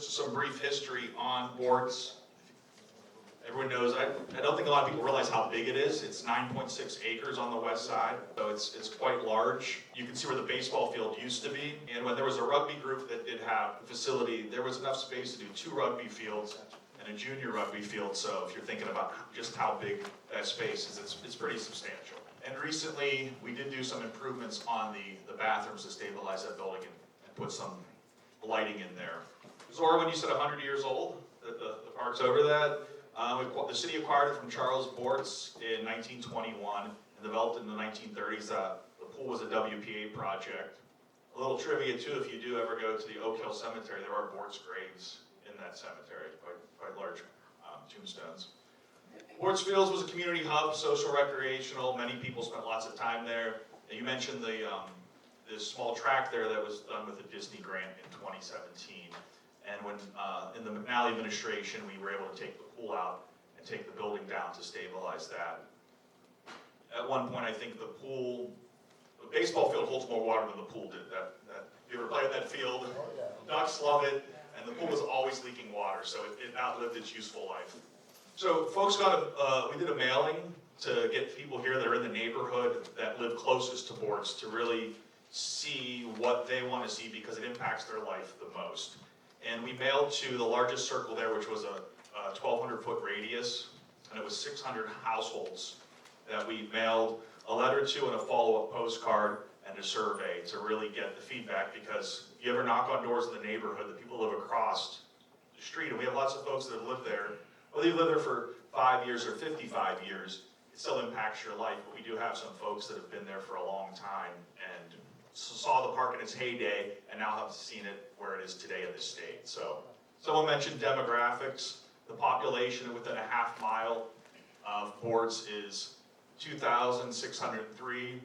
just some brief history on Borts. Everyone knows, I don't think a lot of people realize how big it is. It's 9.6 acres on the west side, so it's quite large. You can see where the baseball field used to be, and when there was a rugby group that did have a facility, there was enough space to do 2 rugby fields and a junior rugby field, so if you're thinking about just how big that space is, it's pretty substantial. And recently, we did do some improvements on the bathrooms to stabilize that building and put some lighting in there. Zora, when you said 100 years old, the park's over that. The city acquired it from Charles Borts in 1921 and developed it in the 1930s. The pool was a WPA project. A little trivia too, if you do ever go to the Oak Hill Cemetery, there are Borts graves in that cemetery, quite large tombstones. Borts Fields was a community hub, social, recreational. Many people spent lots of time there. And you mentioned this small track there that was done with a Disney grant in 2017. And when in the McNally administration, we were able to take the pool out and take the building down to stabilize that. At one point, I think the baseball field holds more water than the pool did. You ever played that field? Ducks love it, and the pool was always leaking water, so it outlived its useful life. So folks we did a mailing to get people here that are in the neighborhood that live closest to Borts to really see what they want to see because it impacts their life the most. And we mailed to the largest circle there, which was a 1,200-foot radius, and it was 600 households that we mailed a letter to and a follow-up postcard and a survey to really get the feedback, because if you ever knock on doors in the neighborhood, the people live across the street, and we have lots of folks that have lived there, whether you live there for 5 years or 55 years, it still impacts your life, but we do have some folks that have been there for a long time and saw the park in its heyday and now have seen it where it is today in this state. So someone mentioned demographics. The population within a half mile of Borts is 2,603,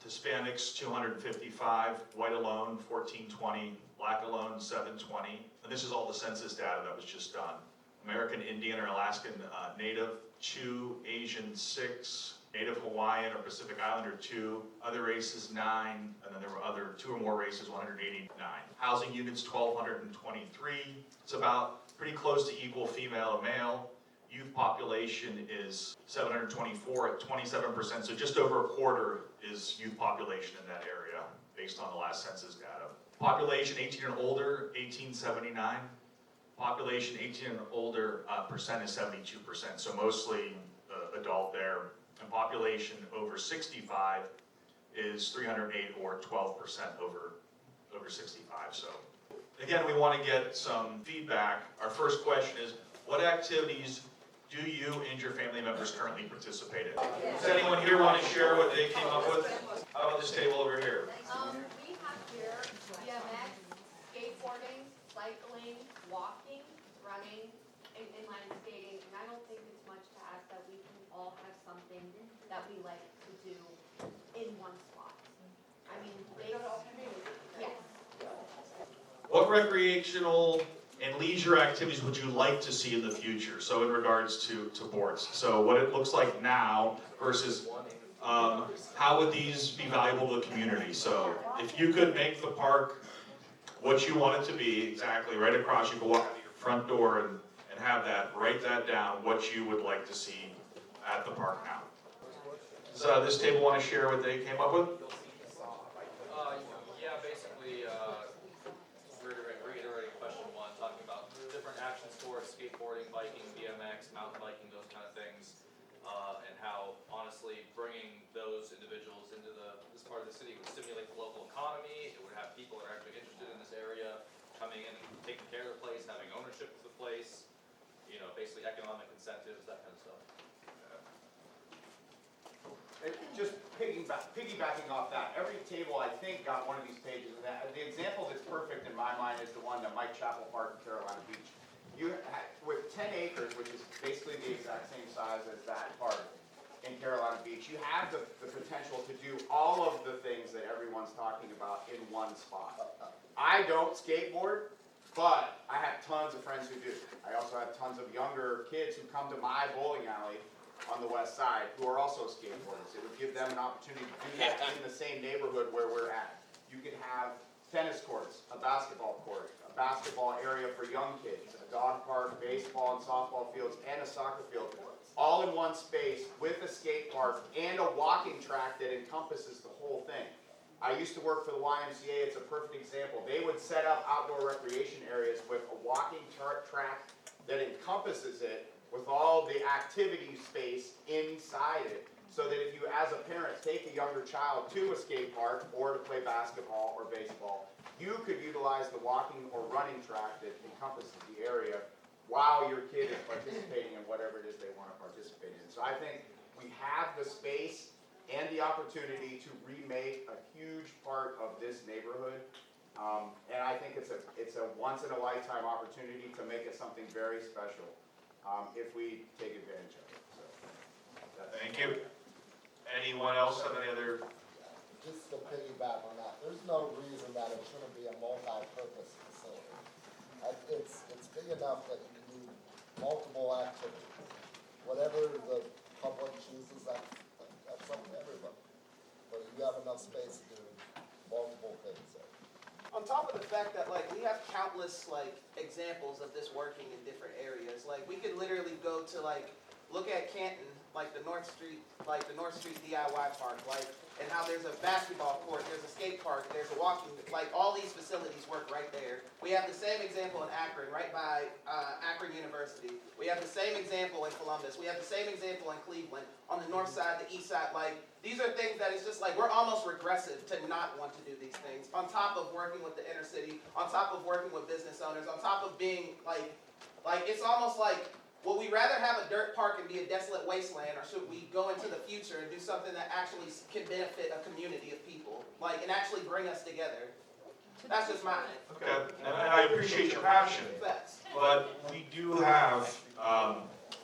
Hispanics 255, white alone 1,420, black alone 720. And this is all the census data that was just done. American Indian or Alaskan Native 2, Asian 6, Native Hawaiian or Pacific Islander 2, other races 9, and then there were other 2 or more races, 189. Housing units 1,223. It's about pretty close to equal female and male. Youth population is 724 at 27%, so just over a quarter is youth population in that area based on the last census data. Population 18 and older, 1879. Population 18 and older percent is 72%, so mostly adult there. And population over 65 is 308 or 12% over 65. So again, we want to get some feedback. Our first question is, what activities do you and your family members currently participate in? Does anyone here want to share what they came up with? How about this table over here? We have here BMX, skateboarding, cycling, walking, running, and inline skating. And I don't think it's much to ask that we can all have something that we like to do in one spot. I mean, yes. What recreational and leisure activities would you like to see in the future? So in regards to Borts. So what it looks like now versus how would these be valuable to the community? So if you could make the park what you want it to be, exactly, right across, you can walk out your front door and have that, write that down, what you would like to see at the park now. Does this table want to share what they came up with? Yeah, basically, reiterating question 1, talking about different action sports, skateboarding, biking, BMX, mountain biking, those kind of things, and how, honestly, bringing those individuals into this part of the city would stimulate the local economy. It would have people that are actually interested in this area coming in and taking care of the place, having ownership of the place, basically economic incentives, that kind of stuff. Just piggybacking off that, every table I think got one of these pages. And the example that's perfect in my mind is the one that Mike Chapel Park in Carolina Beach. With 10 acres, which is basically the exact same size as that park in Carolina Beach, you have the potential to do all of the things that everyone's talking about in one spot. I don't skateboard, but I have tons of friends who do. I also have tons of younger kids who come to my bowling alley on the west side who are also skateboarders. It would give them an opportunity to do that in the same neighborhood where we're at. You could have tennis courts, a basketball court, a basketball area for young kids, a dog park, baseball and softball fields, and a soccer field, all in one space with a skate park and a walking track that encompasses the whole thing. I used to work for the YMCA, it's a perfect example. They would set up outdoor recreation areas with a walking track that encompasses it with all the activity space inside it, so that if you, as a parent, take a younger child to a skate park or to play basketball or baseball, you could utilize the walking or running track that encompasses the area while your kid is participating in whatever it is they want to participate in. So I think we have the space and the opportunity to remake a huge part of this neighborhood. And I think it's a once-in-a-lifetime opportunity to make it something very special if we take advantage of it. So, Thank you. Anyone else have any other? Just to piggyback on that, there's no reason that it shouldn't be a multi-purpose facility. It's big enough that you can do multiple activities. Whatever the public chooses, that's up to everybody. But you have enough space to do multiple things there. On top of the fact that like we have countless like examples of this working in different areas. Like we could literally go to like look at Canton, like the North Street DIY park, like and how there's a basketball court, there's a skate park, there's a walking, like all these facilities work right there. We have the same example in Akron, right by Akron University. We have the same example in Columbus. We have the same example in Cleveland, on the north side, the east side. Like these are things that it's just like we're almost regressive to not want to do these things. On top of working with the inner city, on top of working with business owners, on top of being like it's almost like, would we rather have a dirt park and be a desolate wasteland, or should we go into the future and do something that actually can benefit a community of people, like, and actually bring us together? That's just mine. Okay, and I appreciate your passion, Facts. but we do have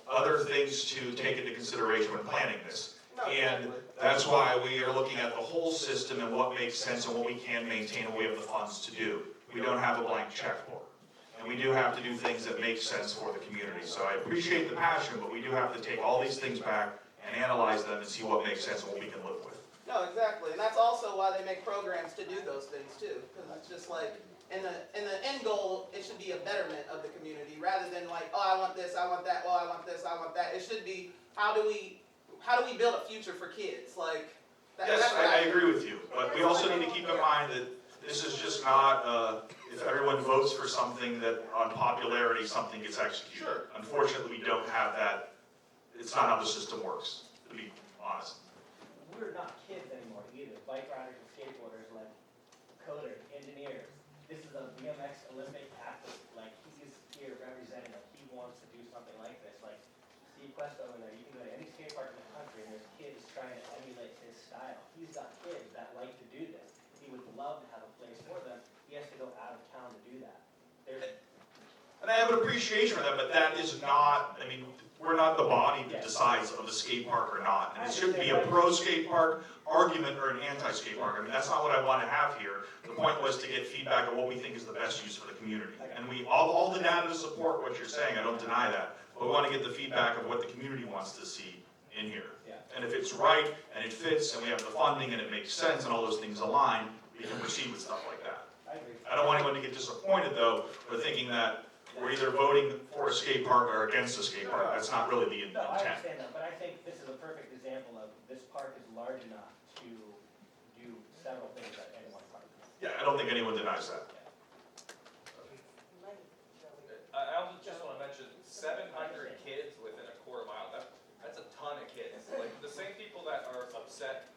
other things to take into consideration when planning this. No, And exactly. that's why we are looking at the whole system and what makes sense and what we can maintain and we have the funds to do. We don't have a blank checkbook. And we do have to do things that make sense for the community. So I appreciate the passion, but we do have to take all these things back and analyze them and see what makes sense and what we can live with. No, exactly, and that's also why they make programs to do those things too, because it's just like, in the end goal, it should be a betterment of the community, rather than like, oh, I want this, I want that, oh, I want this, I want that. It should be, how do we build a future for kids, like. Yes, that's what I agree with you, but we also need to keep in mind that this is just not, if everyone votes for something that on popularity, something gets executed. Sure. Unfortunately, we don't have that, it's not how the system works, to be honest. We're not kids anymore either. Bike riders and skateboarders, like coders, engineers. This is a BMX Olympic athlete. Like he's here representing. Like he wants to do something like this. Like Steve Quest over there. You can go to any skate park in the country, and there's kids trying to emulate his style. He's got kids that like to do this. He would love to have a place for them. He has to go out of town to do that. And I have an appreciation for that, but that is not, I mean, we're not the body that decides of the skate park or not. And it shouldn't be a pro skate park argument or an anti-skate park. I mean, that's not what I want to have here. The point was to get feedback on what we think is the best use for the community. And we, all the data to support what you're saying, I don't deny that. But we want to get the feedback of what the community wants to see in here. And if it's right, and it fits, and we have the funding, and it makes sense, and all those things align, we can proceed with stuff like that. I agree. I don't want anyone to get disappointed, though, for thinking that we're either voting for a skate park or against a skate park. That's not really the No, I intent. understand that, but I think this is a perfect example of this park is large enough to do several things at any one park. Yeah, I don't think anyone denies that. I also just want to mention 700 kids within a quarter mile. That's a ton of kids. Like the same people that are upset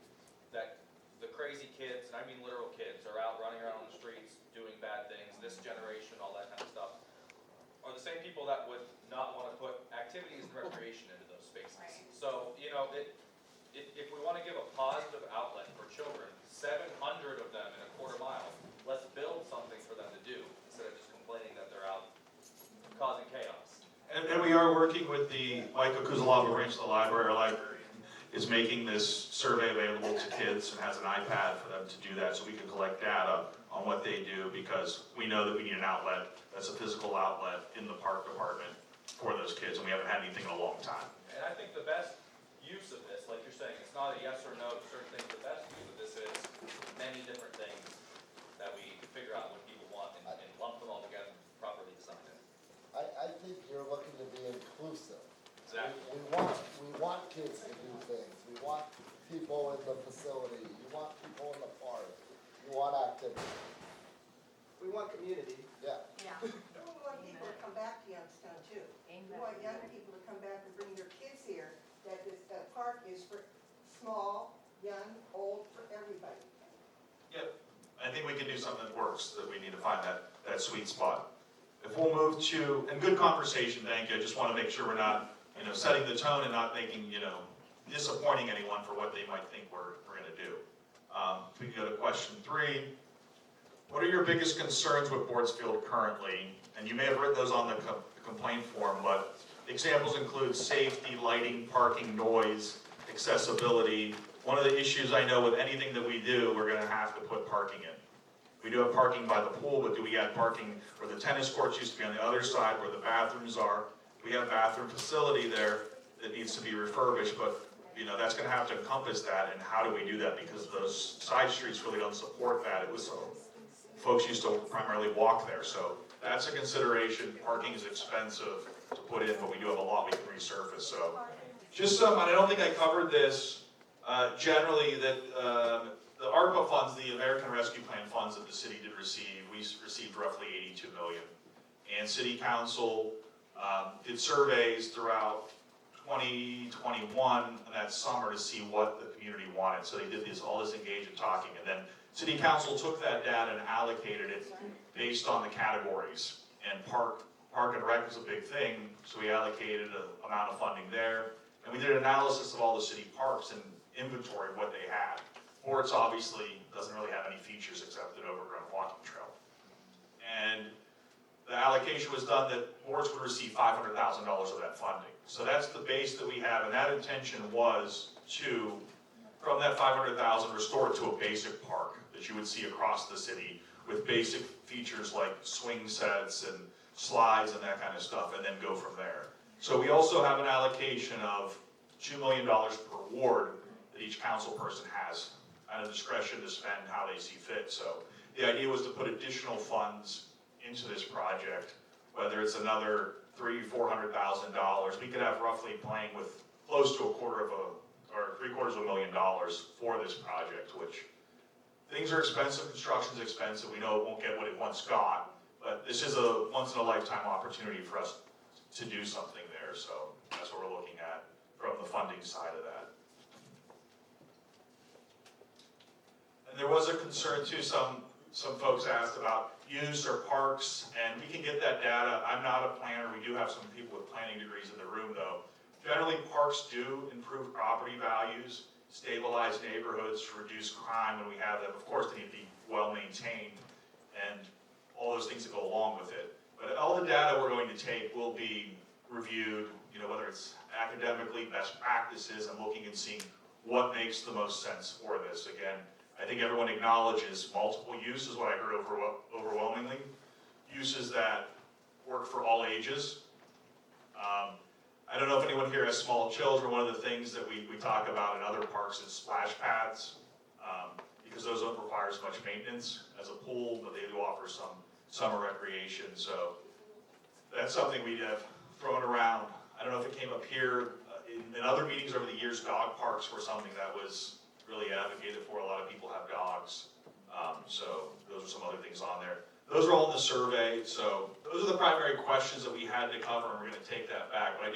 that the crazy kids, and I mean literal kids, are out running around on the streets doing bad things, this generation, all that kind of stuff, are the same people that would not want to put activities and recreation into those spaces. Right. So, you know, if we want to give a positive outlet for children, 700 of them in a quarter mile, let's build something for them to do instead of just complaining that they're out causing chaos. And we are working with the Michael Kuzalava branch of the library. Our librarian is making this survey available to kids and has an iPad for them to do that so we can collect data on what they do, because we know that we need an outlet that's a physical outlet in the park department for those kids, and we haven't had anything in a long time. And I think the best use of this, like you're saying, it's not a yes or no to certain things. The best use of this is many different things that we figure out what people want and lump them all together people in the facility, you want people in the park, you want activity, We want community. yeah. Yeah. We want people to come back to Youngstown too. We want young people to come back and bring their kids here, that this, park is for small, young, old, for everybody. Yep, I think we can do something that works, that we need to find that sweet spot. If we'll move to, and good conversation, thank you, I just want to make sure we're not, setting the tone and not making, disappointing anyone for what they might think we're gonna do. If we can go to question 3, what are your biggest concerns with Borts Field currently? And you may have written those on the complaint form, but examples include safety, lighting, parking, noise, accessibility. One of the issues I know with anything that we do, we're gonna have to put parking in. We do have parking by the pool, but do we add parking where the tennis courts used to be on the other side, where the bathrooms are? We have a bathroom facility there that needs to be refurbished, but that's gonna have to encompass that, and how do we do that? Because those side streets really don't support that. It was, folks used to primarily walk there, so that's a consideration. Parking is expensive to put in, but we do have a lot we can resurface, so. Just some, and I don't think I covered this, generally that, the ARPA funds, the American Rescue Plan funds that the city did receive, we received roughly 82 million. And city council, did surveys throughout 2021 and that summer to see what the community wanted. So they did all this engaged and talking, and then city council took that data and allocated it based on the categories. And park and rec was a big thing, so we allocated an amount of funding there. And we did an analysis of all the city parks and inventory of what they had. Borts obviously doesn't really have any features except an overgrown walking trail. And the allocation was done that Borts would receive $500,000 of that funding. So that's the base that we have, and that intention was to, from that $500,000, restore it to a basic park that you would see across the city with basic features like swing sets and slides and that kind of stuff, and then go from there. So we also have an allocation of $2 million per ward that each council person has at a discretion to spend how they see fit. So the idea was to put additional funds into this project, whether it's another $300,000-400,000. We could have roughly playing with close to $750,000 for this project, which things are expensive, construction's expensive, we know it won't get what it once got, but this is a once-in-a-lifetime opportunity for us to do something there, so that's what we're looking at from the funding side of that. And there was a concern too, some folks asked about use or parks, and we can get that data. I'm not a planner, we do have some people with planning degrees in the room though. Generally, parks do improve property values, stabilize neighborhoods, reduce crime when we have them. Of course, they need to be well maintained and all those things that go along with it. But all the data we're going to take will be reviewed, whether it's academically, best practices, and looking and seeing what makes the most sense for this. Again, I think everyone acknowledges multiple use is what I heard overwhelmingly. Uses that work for all ages. I don't know if anyone here has small children. One of the things that we talk about in other parks is splash pads, because those don't require as much maintenance as a pool, but they do offer some summer recreation. So that's something we have thrown around. I don't know if it came up here. In other meetings over the years, dog parks were something that was really advocated for. A lot of people have dogs. So those are some other things on there. Those are all in the survey. So those are the primary questions that we had to cover, and we're going to take that back. But I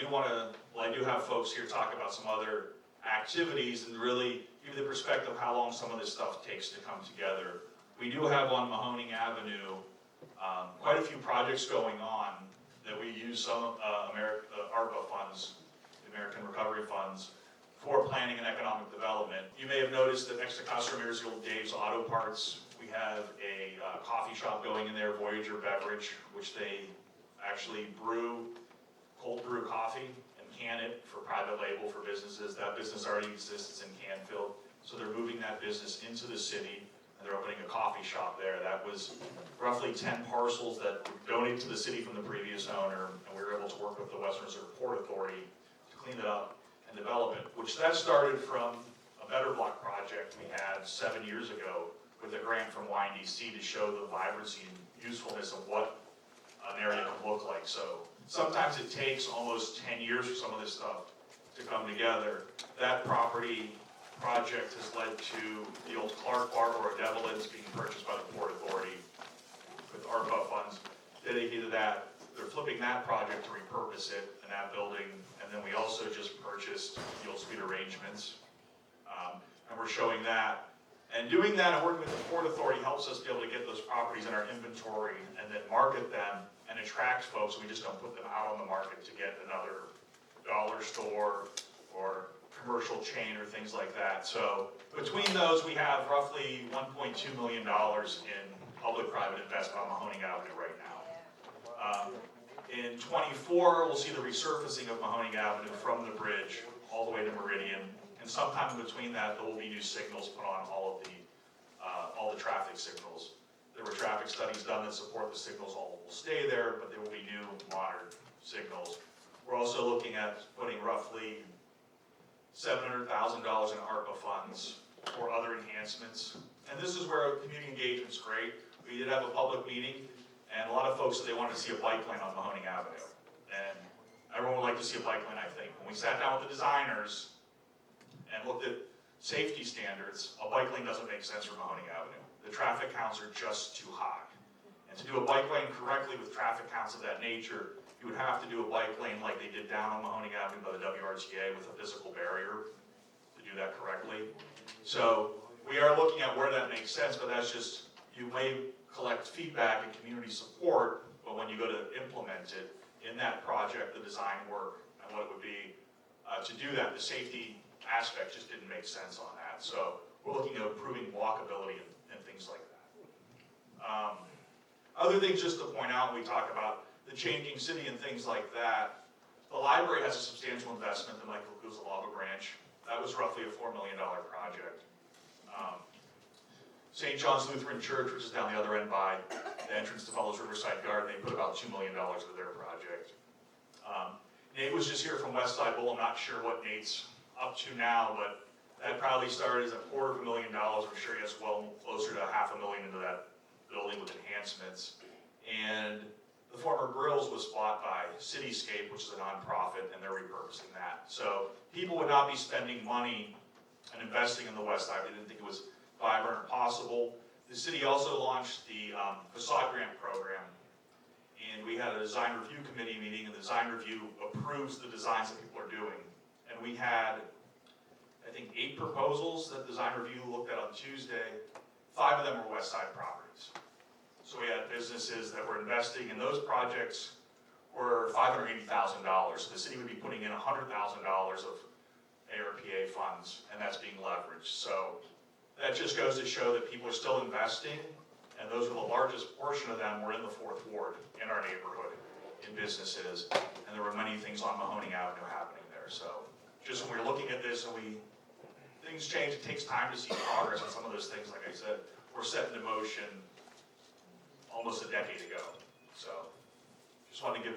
do have folks here talk about some other activities and really give the perspective of how long some of this stuff takes to come together. We do have on Mahoning Avenue quite a few projects going on that we use some ARPA funds, the American Recovery Funds, for planning and economic development. You may have noticed that next to Casa Ramirez Dave's Auto Parts, we have a coffee shop going in there, Voyager Beverage, which they actually cold brew coffee and can it for private label for businesses. That business already exists in Canfield, so they're moving that business into the city, and they're opening a coffee shop there. That was roughly 10 parcels that were donated to the city from the previous owner, and we were able to work with the Western Reserve Port Authority to clean it up and develop it, which that started from a Better Block project we had 7 years ago with a grant from YNDC to show the vibrancy and usefulness of what an area can look like. So sometimes it takes almost 10 years for some of this stuff to come together. That property project has led to the old Clark Bar or Devlin's being purchased by the Port Authority with ARPA funds dedicated to that. They're flipping that project to repurpose it in that building, and then we also just purchased the old suite arrangements. And we're showing that. And doing that and working with the Port Authority helps us be able to get those properties in our inventory and then market them and attract folks. We just don't put them out on the market to get another dollar store or commercial chain or things like that. So between those, we have roughly $1.2 million in public-private investment on Mahoning Avenue right now. In '24, we'll see the resurfacing of Mahoning Avenue from the bridge all the way to Meridian. And sometime in between that, there will be new signals put on all the traffic signals. There were traffic studies done that support the signals all will stay there, but there will be new modern signals. We're also looking at putting roughly $700,000 in ARPA funds for other enhancements. And this is where community engagement's great. We did have a public meeting, and a lot of folks said they wanted to see a bike lane on Mahoning Avenue. And everyone would like to see a bike lane, I think. When we sat down with the designers and looked at safety standards, a bike lane doesn't make sense for Mahoning Avenue. The traffic counts are just too high. And to do a bike lane correctly with traffic counts of that nature, you would have to do a bike lane like they did down on Mahoning Avenue by the WRTA with a physical barrier to do that correctly. So we are looking at where that makes sense, but that's just, you may collect feedback and community support, but when you go to implement it in that project, the design work and what it would be to do that, the safety aspect just didn't make sense on that. So we're looking at improving walkability and things like that. Other things just to point out, we talk about the changing city and things like that. The library has a substantial investment in Michael Kuzalaba branch. That was roughly a $4 million project. St. John's Lutheran Church, which is down the other end by the entrance to Fellows Riverside Garden, they put about $2 million into their project. Nate was just here from Westside Bowl. I'm not sure what Nate's up to now, but that probably started as $250,000. I'm sure he has well closer to $500,000 into that building with enhancements. And the former Grills was bought by Cityscape, which is a nonprofit, and they're repurposing that. So people would not be spending money and investing in the West Side. They didn't think it was vibrant or possible. The city also launched the facade grant program. And we had a design review committee meeting, and the design review approves the designs that people are doing. And we had, I think, 8 proposals that design review looked at on Tuesday. 5 of them were West Side properties. So we had businesses that were investing in those projects were $580,000. So the city would be putting in $100,000 of ARPA funds, and that's being leveraged. So that just goes to show that people are still investing, and those are the largest portion of them were in the 4th Ward in our neighborhood, in businesses, and there were many things on Mahoning Avenue happening there. So just when we're looking at this and things change, it takes time to see progress on some of those things. Like I said, we're set into motion almost a decade ago. So just wanted to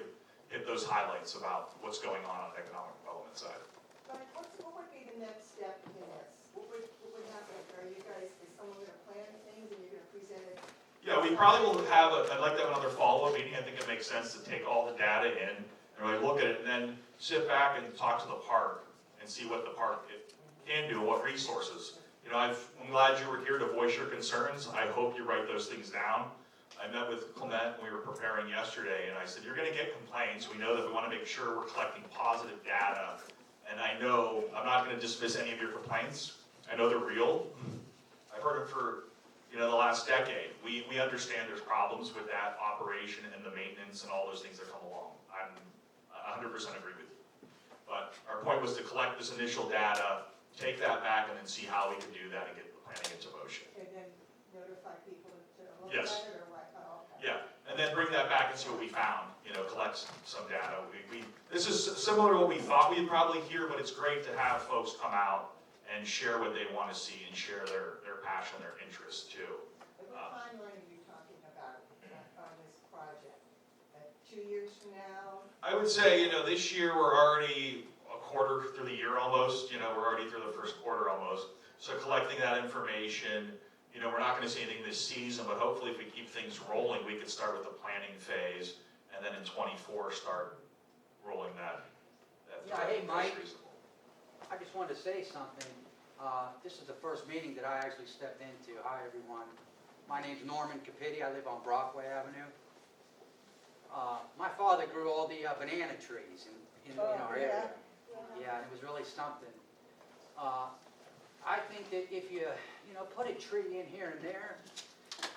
hit those highlights about what's going on the economic development side. But what would be the next step in this? What would happen? Is someone gonna plan things and you're gonna present it? Yeah, we probably will have, I'd like to have another follow-up meeting. I think it makes sense to take all the data in and really look at it, and then sit back and talk to the park and see what the park can do, what resources. You know, I'm glad you were here to voice your concerns. I hope you write those things down. I met with Clement when we were preparing yesterday, and I said, you're gonna get complaints. We know that we wanna make sure we're collecting positive data. And I know, I'm not gonna dismiss any of your complaints. I know they're real. I've heard them for, the last decade. We understand there's problems with that operation and the maintenance and all those things that come along. I'm 100% agree with you. But our point was to collect this initial data, take that back, and then see how we can do that and get the planning into motion. And then notify people to look Yes. at it or what? Oh, okay. Yeah, and then bring that back and see what we found, collect some data. This is similar to what we thought we'd probably hear, but it's great to have folks come out and share what they want to see and share their passion, their interest too. And what timeline are you talking about on this project? 2 years from now? I would say, this year we're already a quarter through the year almost, we're already through the first quarter almost. So collecting that information, we're not gonna see anything this season, but hopefully if we keep things rolling, we could start with the planning phase, and then in '24 start rolling that Yeah, hey, through. Mike. That's reasonable. I just wanted to say something. This is the first meeting that I actually stepped into. Hi, everyone. My name's Norman Capiti. I live on Brockway Avenue. My father grew all the banana trees in our area. Yeah, and it was really something. I think that if you put a tree in here and there,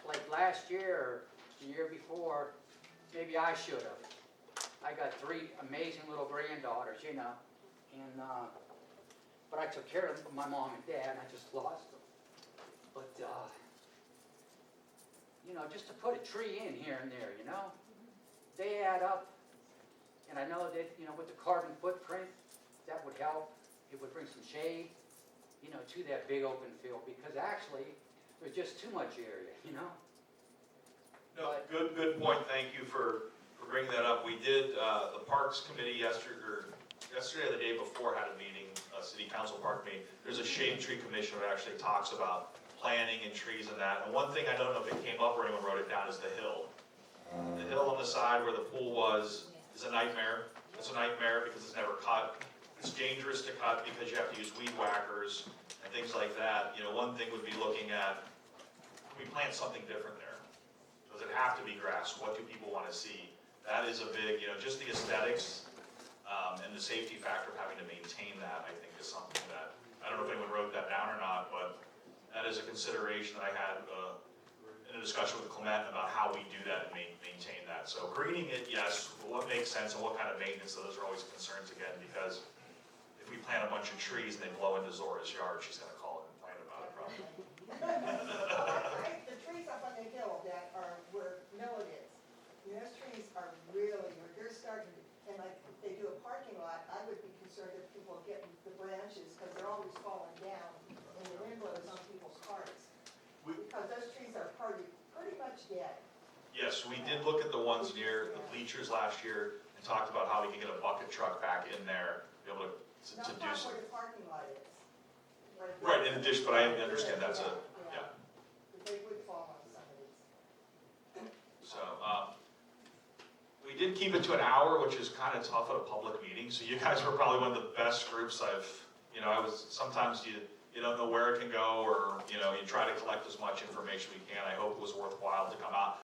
like last year or the year before, maybe I should have. I got 3 amazing little granddaughters, and but I took care of my mom and dad, and I just lost them. But, just to put a tree in here and there, they add up. And I know that, with the carbon footprint, that would help. It would bring some shade, to that big open field, because actually, there's just too much area, No, good point, thank you for bringing that up. We did, the Parks Committee yesterday or the day before had a meeting, a city council park meeting. There's a shade tree commission that actually talks about planting and trees and that. And one thing, I don't know if it came up or anyone wrote it down, is the hill. The hill on the side where the pool was is a nightmare. It's a nightmare because it's never cut. It's dangerous to cut because you have to use weed whackers and things like that. One thing would be looking at, can we plant something different there? Does it have to be grass? What do people want to see? That is a big, just the aesthetics and the safety factor of having to maintain that, I think, is something that, I don't know if anyone wrote that down or not, but that is a consideration that I had in a discussion with Clement about how we do that and maintain that. So greening it, yes, what makes sense and what kind of maintenance, those are always concerns again, because if we plant a bunch of trees and they blow into Zora's yard, she's gonna call it and complain about it probably. The trees up on the hill that are where Millet is, those trees are really, they're starting to, and like, if they do a parking lot, I would be concerned if people are getting the branches, because they're always falling down, and the wind blows on people's cars. Because those trees are pretty much dead. Yes, we did look at the ones near the bleachers last year and talked about how we can get a bucket truck back in there, be able to Not do far some. where the parking lot is. Right, in addition, but I understand that's a, yeah. But they would fall on some of these. So, we did keep it to an hour, which is kind of tough at a public meeting, so you guys were probably one of the best groups sometimes you don't know where it can go, or, you try to collect as much information we can. I hope it was worthwhile to come out.